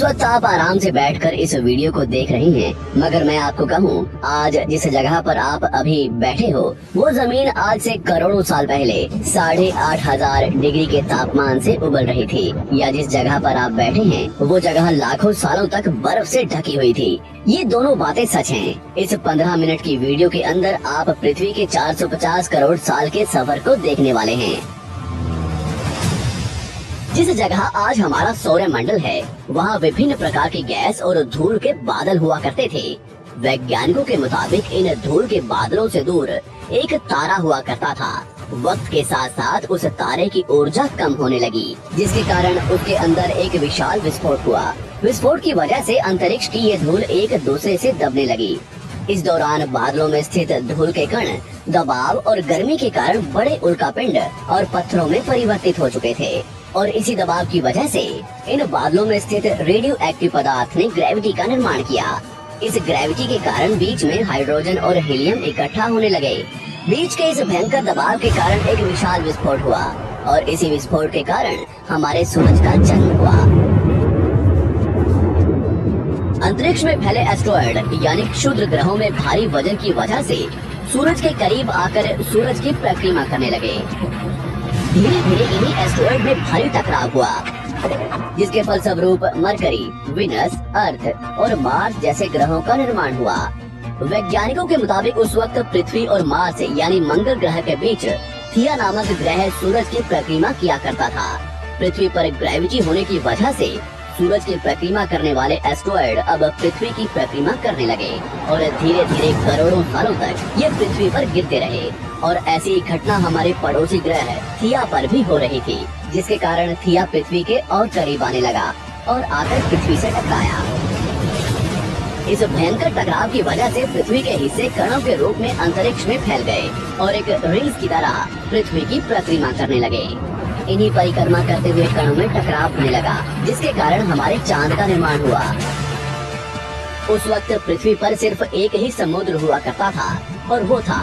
वक्त आप आराम से बैठकर इस वीडियो को देख रहे हैं, मगर मैं आपको कहूँ, आज जिस जगह पर आप अभी बैठे हो वो जमीन आज से करोड़ों साल पहले 8,500 डिग्री के तापमान से उबल रही थी, या जिस जगह पर आप बैठे हैं वो जगह लाखों सालों तक बर्फ से ढकी हुई थी। ये दोनों बातें सच हैं। इस 15 मिनट की वीडियो के अंदर आप पृथ्वी के 450 करोड़ साल के सफर को देखने वाले हैं। जिस जगह आज हमारा सौरमंडल है, वहाँ विभिन्न प्रकार की गैस और धूल के बादल हुआ करते थे। वैज्ञानिकों के मुताबिक इन धूल के बादलों से दूर एक तारा हुआ करता था। वक्त के साथ साथ उस तारे की ऊर्जा कम होने लगी, जिसके कारण उसके अंदर एक विशाल विस्फोट हुआ। विस्फोट की वजह से अंतरिक्ष की ये धूल एक दूसरे से दबने लगी। इस दौरान बादलों में स्थित धूल के कण दबाव और गर्मी के कारण बड़े उल्कापिंड और पत्थरों में परिवर्तित हो चुके थे, और इसी दबाव की वजह से इन बादलों में स्थित रेडियो एक्टिव पदार्थ ने ग्रेविटी का निर्माण किया। इस ग्रेविटी के कारण बीच में हाइड्रोजन और हीलियम इकट्ठा होने लगे। बीच के इस भयंकर दबाव के कारण एक विशाल विस्फोट हुआ, और इसी विस्फोट के कारण हमारे सूरज का जन्म हुआ। अंतरिक्ष में फैले एस्ट्रॉयड यानी क्षुद्र ग्रहों में भारी वजन की वजह से सूरज के करीब आकर सूरज की परिक्रमा करने लगे। धीरे धीरे इन्हीं एस्ट्रॉयड में भारी टकराव हुआ, जिसके फलस्वरूप मरकरी, विनस, अर्थ और मार्स जैसे ग्रहों का निर्माण हुआ। वैज्ञानिकों के मुताबिक उस वक्त पृथ्वी और मार्स यानी मंगल ग्रह के बीच थिया नामक ग्रह सूरज की परिक्रमा किया करता था। पृथ्वी पर ग्रेविटी होने की वजह से सूरज की परिक्रमा करने वाले एस्ट्रॉयड अब पृथ्वी की परिक्रमा करने लगे, और धीरे धीरे करोड़ों सालों तक ये पृथ्वी पर गिरते रहे। और ऐसी घटना हमारे पड़ोसी ग्रह थिया पर भी हो रही थी, जिसके कारण थिया पृथ्वी के और करीब आने लगा और आकर पृथ्वी से टकराया। इस भयंकर टकराव की वजह से पृथ्वी के हिस्से कणों के रूप में अंतरिक्ष में फैल गए और एक रिंग्स की तरह पृथ्वी की परिक्रमा करने लगे। इन्हीं परिक्रमा करते हुए कणों में टकराव होने लगा, जिसके कारण हमारे चांद का निर्माण हुआ। उस वक्त पृथ्वी पर सिर्फ एक ही समुद्र हुआ करता था, और वो था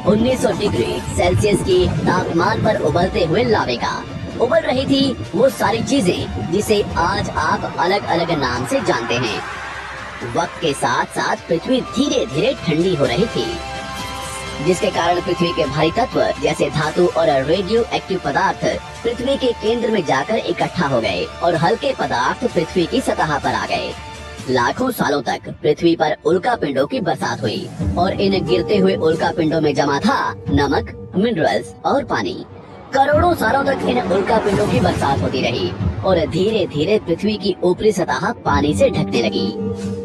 1900 डिग्री सेल्सियस की तापमान पर उबलते हुए लावे का। उबल रही थी वो सारी चीजें जिसे आज आप अलग अलग नाम से जानते हैं। वक्त के साथ साथ पृथ्वी धीरे धीरे ठंडी हो रही थी, जिसके कारण पृथ्वी के भारी तत्व जैसे धातु और रेडियो एक्टिव पदार्थ पृथ्वी के केंद्र में जाकर इकट्ठा हो गए, और हल्के पदार्थ पृथ्वी की सतह पर आ गए। लाखों सालों तक पृथ्वी पर उल्कापिंडों की बरसात हुई, और इन गिरते हुए उल्कापिंडों में जमा था नमक, मिनरल्स और पानी। करोड़ों सालों तक इन उल्कापिंडों की बरसात होती रही, और धीरे धीरे पृथ्वी की ऊपरी सतह पानी से ढकने लगी।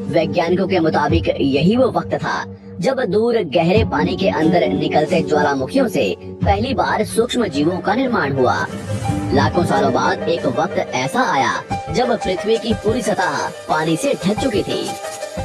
वैज्ञानिकों के मुताबिक यही वो वक्त था जब दूर गहरे पानी के अंदर निकलते ज्वालामुखियों से पहली बार सूक्ष्म जीवों का निर्माण हुआ। लाखों सालों बाद एक वक्त ऐसा आया जब पृथ्वी की पूरी सतह पानी से ढक चुकी थी।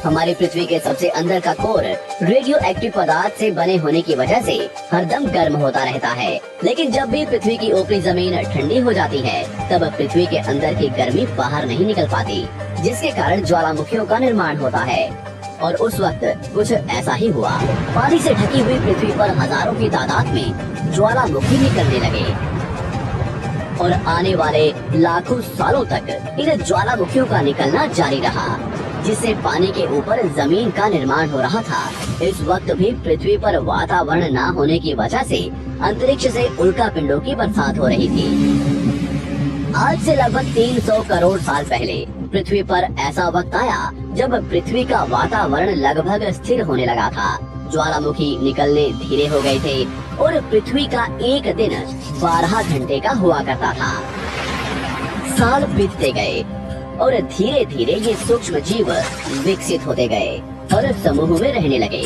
हमारी पृथ्वी के सबसे अंदर का कोर रेडियो एक्टिव पदार्थ से बने होने की वजह से हरदम गर्म होता रहता है, लेकिन जब भी पृथ्वी की ऊपरी जमीन ठंडी हो जाती है, तब पृथ्वी के अंदर की गर्मी बाहर नहीं निकल पाती, जिसके कारण ज्वालामुखियों का निर्माण होता है। और उस वक्त कुछ ऐसा ही हुआ। पानी से ढकी हुई पृथ्वी पर हजारों की तादाद में ज्वालामुखी निकलने लगे, और आने वाले लाखों सालों तक इन ज्वालामुखियों का निकलना जारी रहा, जिससे पानी के ऊपर जमीन का निर्माण हो रहा था। इस वक्त भी पृथ्वी पर वातावरण न होने की वजह से अंतरिक्ष से उल्कापिंडों की बरसात हो रही थी। आज से लगभग 300 करोड़ साल पहले पृथ्वी पर ऐसा वक्त आया जब पृथ्वी का वातावरण लगभग स्थिर होने लगा था। ज्वालामुखी निकलने धीरे हो गए थे, और पृथ्वी का एक दिन 12 घंटे का हुआ करता था। साल बीतते गए, और धीरे धीरे ये सूक्ष्म जीव विकसित होते गए और समूह में रहने लगे।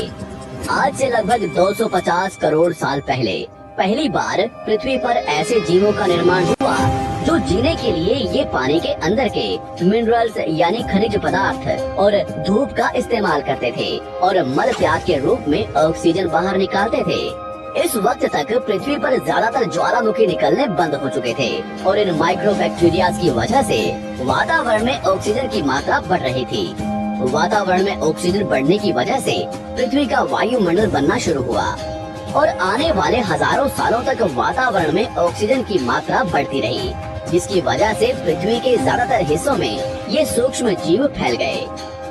आज से लगभग 250 करोड़ साल पहले पहली बार पृथ्वी पर ऐसे जीवों का निर्माण हुआ जो जीने के लिए ये पानी के अंदर के मिनरल्स यानी खनिज पदार्थ और धूप का इस्तेमाल करते थे, और मल त्याग के रूप में ऑक्सीजन बाहर निकालते थे। इस वक्त तक पृथ्वी पर ज्यादातर ज्वालामुखी निकलने बंद हो चुके थे, और इन माइक्रोबैक्टीरिया की वजह से वातावरण में ऑक्सीजन की मात्रा बढ़ रही थी। वातावरण में ऑक्सीजन बढ़ने की वजह से पृथ्वी का वायुमंडल बनना शुरू हुआ, और आने वाले हजारों सालों तक वातावरण में ऑक्सीजन की मात्रा बढ़ती रही, जिसकी वजह से पृथ्वी के ज्यादातर हिस्सों में ये सूक्ष्म जीव फैल गए।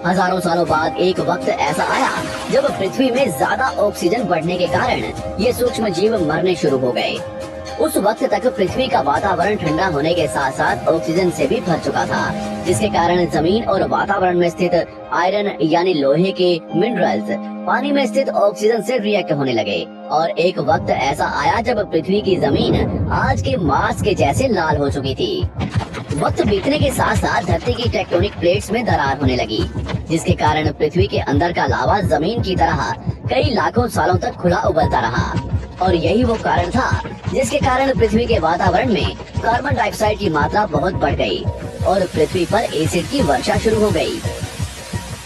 हजारों सालों बाद एक वक्त ऐसा आया जब पृथ्वी में ज्यादा ऑक्सीजन बढ़ने के कारण ये सूक्ष्म जीव मरने शुरू हो गए। उस वक्त तक पृथ्वी का वातावरण ठंडा होने के साथ साथ ऑक्सीजन से भी भर चुका था, जिसके कारण जमीन और वातावरण में स्थित आयरन यानी लोहे के मिनरल्स पानी में स्थित ऑक्सीजन से रिएक्ट होने लगे। और एक वक्त ऐसा आया जब पृथ्वी की जमीन आज के मार्स के जैसे लाल हो चुकी थी। वक्त बीतने के साथ साथ धरती की टेक्टोनिक प्लेट्स में दरार होने लगी, जिसके कारण पृथ्वी के अंदर का लावा जमीन की तरह कई लाखों सालों तक खुला उबलता रहा। और यही वो कारण था जिसके कारण पृथ्वी के वातावरण में कार्बन डाइऑक्साइड की मात्रा बहुत बढ़ गई और पृथ्वी पर एसिड की वर्षा शुरू हो गई।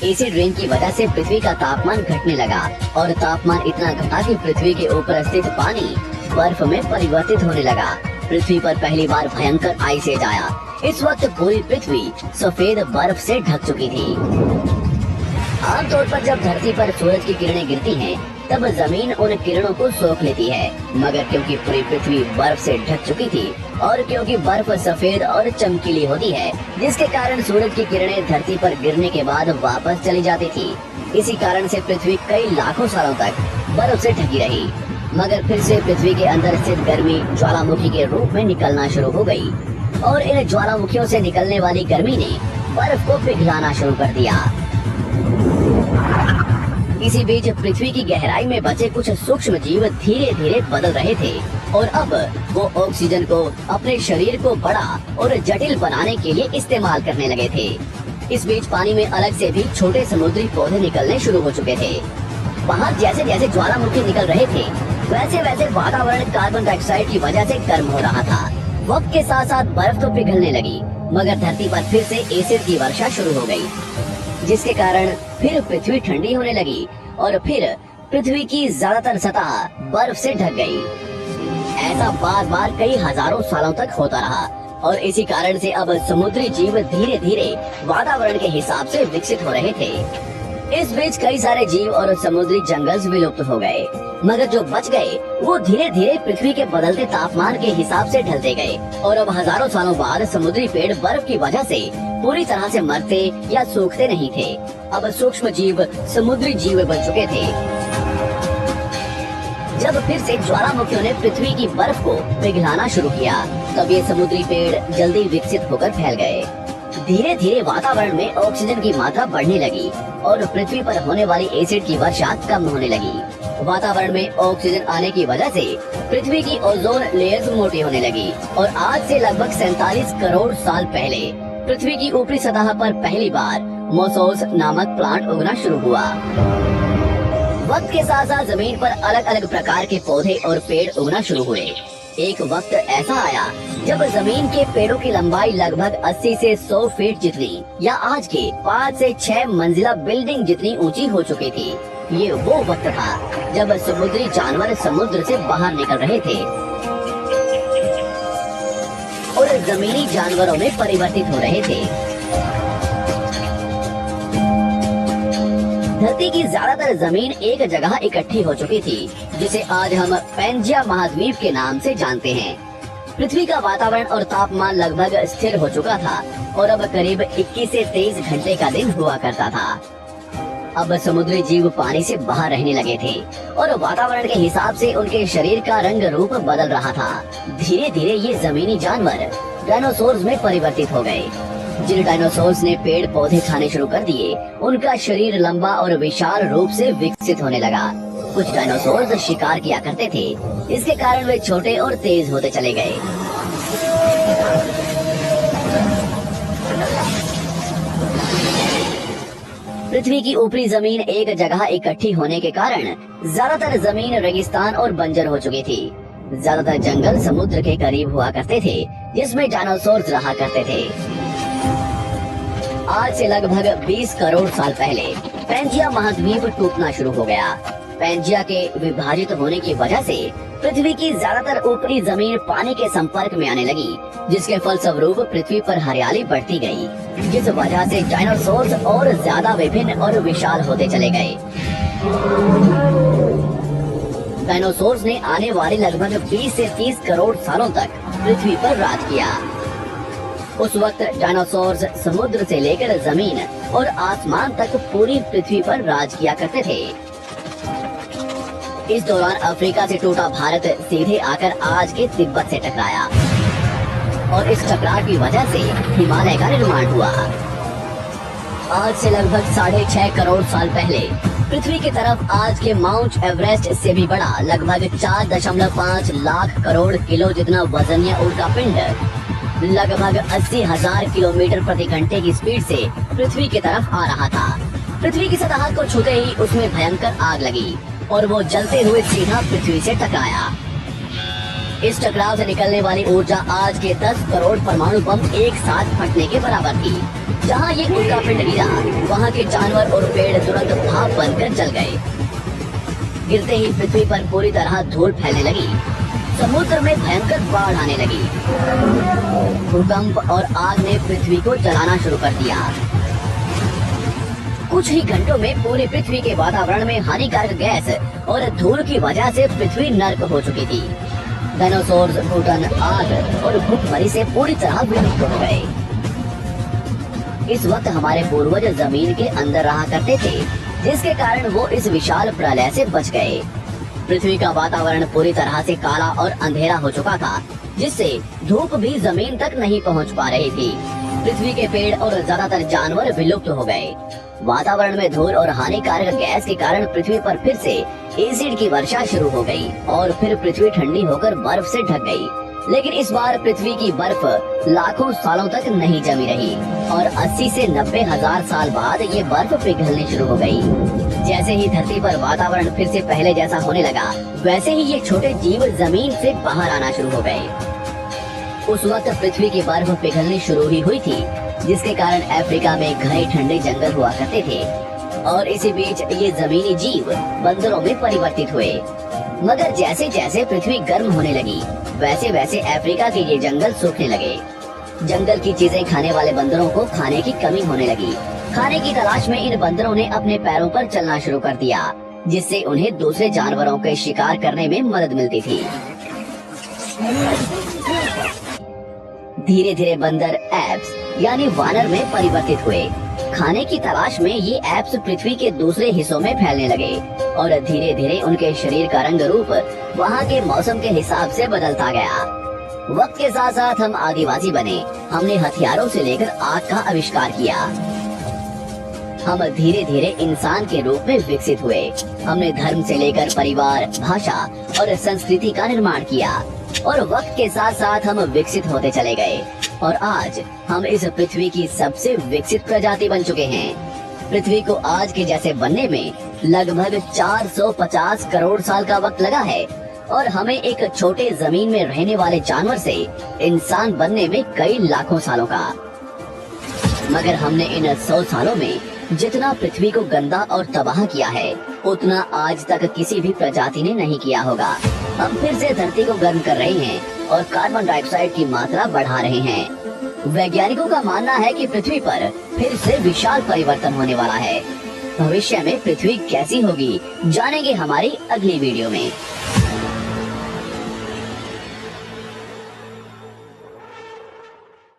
एसिड रेन की वजह से पृथ्वी का तापमान घटने लगा और तापमान इतना घटा कि पृथ्वी के ऊपर स्थित पानी बर्फ में परिवर्तित होने लगा। पृथ्वी पर पहली बार भयंकर आइस एज आया। इस वक्त पूरी पृथ्वी सफेद बर्फ से ढक चुकी थी। आमतौर पर जब धरती पर सूरज की किरणें गिरती हैं, तब जमीन उन किरणों को सोख लेती है, मगर क्योंकि पूरी पृथ्वी बर्फ से ढक चुकी थी और क्योंकि बर्फ सफेद और चमकीली होती है, जिसके कारण सूरज की किरणें धरती पर गिरने के बाद वापस चली जाती थी। इसी कारण से पृथ्वी कई लाखों सालों तक बर्फ से ढकी रही, मगर फिर से पृथ्वी के अंदर स्थित गर्मी ज्वालामुखी के रूप में निकलना शुरू हो गई और इन ज्वालामुखियों से निकलने वाली गर्मी ने बर्फ को पिघलाना शुरू कर दिया। इसी बीच पृथ्वी की गहराई में बचे कुछ सूक्ष्म जीव धीरे धीरे बदल रहे थे और अब वो ऑक्सीजन को अपने शरीर को बड़ा और जटिल बनाने के लिए इस्तेमाल करने लगे थे। इस बीच पानी में अलग से भी छोटे समुद्री पौधे निकलने शुरू हो चुके थे। बाहर जैसे जैसे ज्वालामुखी निकल रहे थे, वैसे वैसे वातावरण कार्बन डाइऑक्साइड की वजह से गर्म हो रहा था। वक्त के साथ साथ बर्फ तो पिघलने लगी, मगर धरती पर फिर से एसिड की वर्षा शुरू हो गई, जिसके कारण फिर पृथ्वी ठंडी होने लगी और फिर पृथ्वी की ज्यादातर सतह बर्फ से ढक गई। ऐसा बार बार कई हजारों सालों तक होता रहा और इसी कारण से अब समुद्री जीव धीरे धीरे वातावरण के हिसाब से विकसित हो रहे थे। इस बीच कई सारे जीव और समुद्री जंगल विलुप्त हो गए, मगर जो बच गए वो धीरे धीरे पृथ्वी के बदलते तापमान के हिसाब से ढलते गए और अब हजारों सालों बाद समुद्री पेड़ बर्फ की वजह से पूरी तरह से मरते या सूखते नहीं थे। अब सूक्ष्म जीव समुद्री जीव बन चुके थे। जब फिर से ज्वालामुखियों ने पृथ्वी की बर्फ को पिघलाना शुरू किया, तब ये समुद्री पेड़ जल्दी विकसित होकर फैल गए। धीरे धीरे वातावरण में ऑक्सीजन की मात्रा बढ़ने लगी और पृथ्वी पर होने वाली एसिड की वर्षा कम होने लगी। वातावरण में ऑक्सीजन आने की वजह से पृथ्वी की ओजोन लेयर्स मोटी होने लगी और आज से लगभग 47 करोड़ साल पहले पृथ्वी की ऊपरी सतह पर पहली बार मोसोस नामक प्लांट उगना शुरू हुआ। वक्त के साथ साथ जमीन पर अलग अलग प्रकार के पौधे और पेड़ उगना शुरू हुए। एक वक्त ऐसा आया जब जमीन के पेड़ों की लंबाई लगभग 80 से 100 फीट जितनी या आज के 5 से 6 मंजिला बिल्डिंग जितनी ऊंची हो चुकी थी। ये वो वक्त था जब समुद्री जानवर समुद्र से बाहर निकल रहे थे और जमीनी जानवरों में परिवर्तित हो रहे थे। धरती की ज्यादातर जमीन एक जगह इकट्ठी हो चुकी थी, जिसे आज हम पैंजिया महाद्वीप के नाम से जानते हैं। पृथ्वी का वातावरण और तापमान लगभग स्थिर हो चुका था और अब करीब 21 से 23 घंटे का दिन हुआ करता था। अब समुद्री जीव पानी से बाहर रहने लगे थे और वातावरण के हिसाब से उनके शरीर का रंग रूप बदल रहा था। धीरे धीरे ये जमीनी जानवर डायनासोर्स में परिवर्तित हो गए। जिन डायनासोर्स ने पेड़ पौधे खाने शुरू कर दिए, उनका शरीर लंबा और विशाल रूप से विकसित होने लगा। कुछ डायनासोर्स शिकार किया करते थे, इसके कारण वे छोटे और तेज होते चले गए। पृथ्वी की ऊपरी जमीन एक जगह इकट्ठी होने के कारण ज्यादातर जमीन रेगिस्तान और बंजर हो चुकी थी। ज्यादातर जंगल समुद्र के करीब हुआ करते थे, जिसमें डायनासोर्स रहा करते थे। आज से लगभग 20 करोड़ साल पहले पैंजिया महाद्वीप टूटना शुरू हो गया। पैंजिया के विभाजित होने की वजह से पृथ्वी की ज्यादातर ऊपरी जमीन पानी के संपर्क में आने लगी, जिसके फलस्वरूप पृथ्वी पर हरियाली बढ़ती गई, जिस वजह से डायनासोर्स और ज्यादा विभिन्न और विशाल होते चले गए। डायनासोर्स ने आने वाले लगभग 20 से 30 करोड़ सालों तक पृथ्वी पर राज किया। उस वक्त डायनासोर्स समुद्र से लेकर जमीन और आसमान तक पूरी पृथ्वी पर राज किया करते थे। इस दौरान अफ्रीका से टूटा भारत सीधे आकर आज के तिब्बत से टकराया और इस टकराव की वजह से हिमालय का निर्माण हुआ। आज से लगभग 6.5 करोड़ साल पहले पृथ्वी की तरफ आज के माउंट एवरेस्ट से भी बड़ा लगभग 4.5 लाख करोड़ किलो जितना वजनीय उल्कापिंड लगभग 80,000 किलोमीटर प्रति घंटे की स्पीड से पृथ्वी की तरफ आ रहा था। पृथ्वी की सतह को छूते ही उसमें भयंकर आग लगी और वो जलते हुए सीधा पृथ्वी से टकराया। इस टकराव से निकलने वाली ऊर्जा आज के 10 करोड़ परमाणु बम एक साथ फटने के बराबर थी। जहाँ ये उल्कापिंड गिरा, वहाँ के जानवर और पेड़ तुरंत भाप बनकर जल गए। गिरते ही पृथ्वी पर पूरी तरह धूल फैलने लगी। समुद्र में भयंकर बाढ़ आने लगी। भूकंप और आग ने पृथ्वी को जलाना शुरू कर दिया। कुछ ही घंटों में पूरी पृथ्वी के वातावरण में हानिकारक गैस और धूल की वजह से पृथ्वी नर्क हो चुकी थी। डायनासोर्स, भूटान, आग और भूखमरी से पूरी तरह विलुप्त हो गए। इस वक्त हमारे पूर्वज जमीन के अंदर रहा करते थे, जिसके कारण वो इस विशाल प्रलय से बच गए। पृथ्वी का वातावरण पूरी तरह से काला और अंधेरा हो चुका था, जिससे धूप भी जमीन तक नहीं पहुंच पा रही थी। पृथ्वी के पेड़ और ज्यादातर जानवर विलुप्त हो गए। वातावरण में धूल और हानिकारक गैस के कारण पृथ्वी पर फिर से एसिड की वर्षा शुरू हो गई और फिर पृथ्वी ठंडी होकर बर्फ से ढक गई। लेकिन इस बार पृथ्वी की बर्फ लाखों सालों तक नहीं जमी रही और 80 से 90 हजार साल बाद ये बर्फ पिघलनी शुरू हो गई। जैसे ही धरती पर वातावरण फिर से पहले जैसा होने लगा, वैसे ही ये छोटे जीव जमीन से बाहर आना शुरू हो गए। उस वक्त पृथ्वी की बर्फ पिघलनी शुरू ही हुई थी, जिसके कारण अफ्रीका में घने ठंडे जंगल हुआ करते थे और इसी बीच ये जमीनी जीव बंदरों में परिवर्तित हुए। मगर जैसे जैसे पृथ्वी गर्म होने लगी, वैसे वैसे अफ्रीका के ये जंगल सूखने लगे। जंगल की चीजें खाने वाले बंदरों को खाने की कमी होने लगी। खाने की तलाश में इन बंदरों ने अपने पैरों पर चलना शुरू कर दिया, जिससे उन्हें दूसरे जानवरों के शिकार करने में मदद मिलती थी। धीरे धीरे बंदर एप्स यानी वानर में परिवर्तित हुए। खाने की तलाश में ये एप्स पृथ्वी के दूसरे हिस्सों में फैलने लगे और धीरे धीरे उनके शरीर का रंग रूप वहाँ के मौसम के हिसाब से बदलता गया। वक्त के साथ साथ हम आदिवासी बने। हमने हथियारों से लेकर आग का आविष्कार किया। हम धीरे धीरे इंसान के रूप में विकसित हुए। हमने धर्म से लेकर परिवार, भाषा और संस्कृति का निर्माण किया और वक्त के साथ साथ हम विकसित होते चले गए और आज हम इस पृथ्वी की सबसे विकसित प्रजाति बन चुके हैं। पृथ्वी को आज के जैसे बनने में लगभग 450 करोड़ साल का वक्त लगा है और हमें एक छोटे जमीन में रहने वाले जानवर से इंसान बनने में कई लाखों सालों का। मगर हमने इन 100 सालों में जितना पृथ्वी को गंदा और तबाह किया है, उतना आज तक किसी भी प्रजाति ने नहीं किया होगा। हम फिर से धरती को गर्म कर रहे हैं और कार्बन डाइऑक्साइड की मात्रा बढ़ा रहे हैं। वैज्ञानिकों का मानना है कि पृथ्वी पर फिर से विशाल परिवर्तन होने वाला है। भविष्य में पृथ्वी कैसी होगी, जानेंगे हमारी अगली वीडियो में।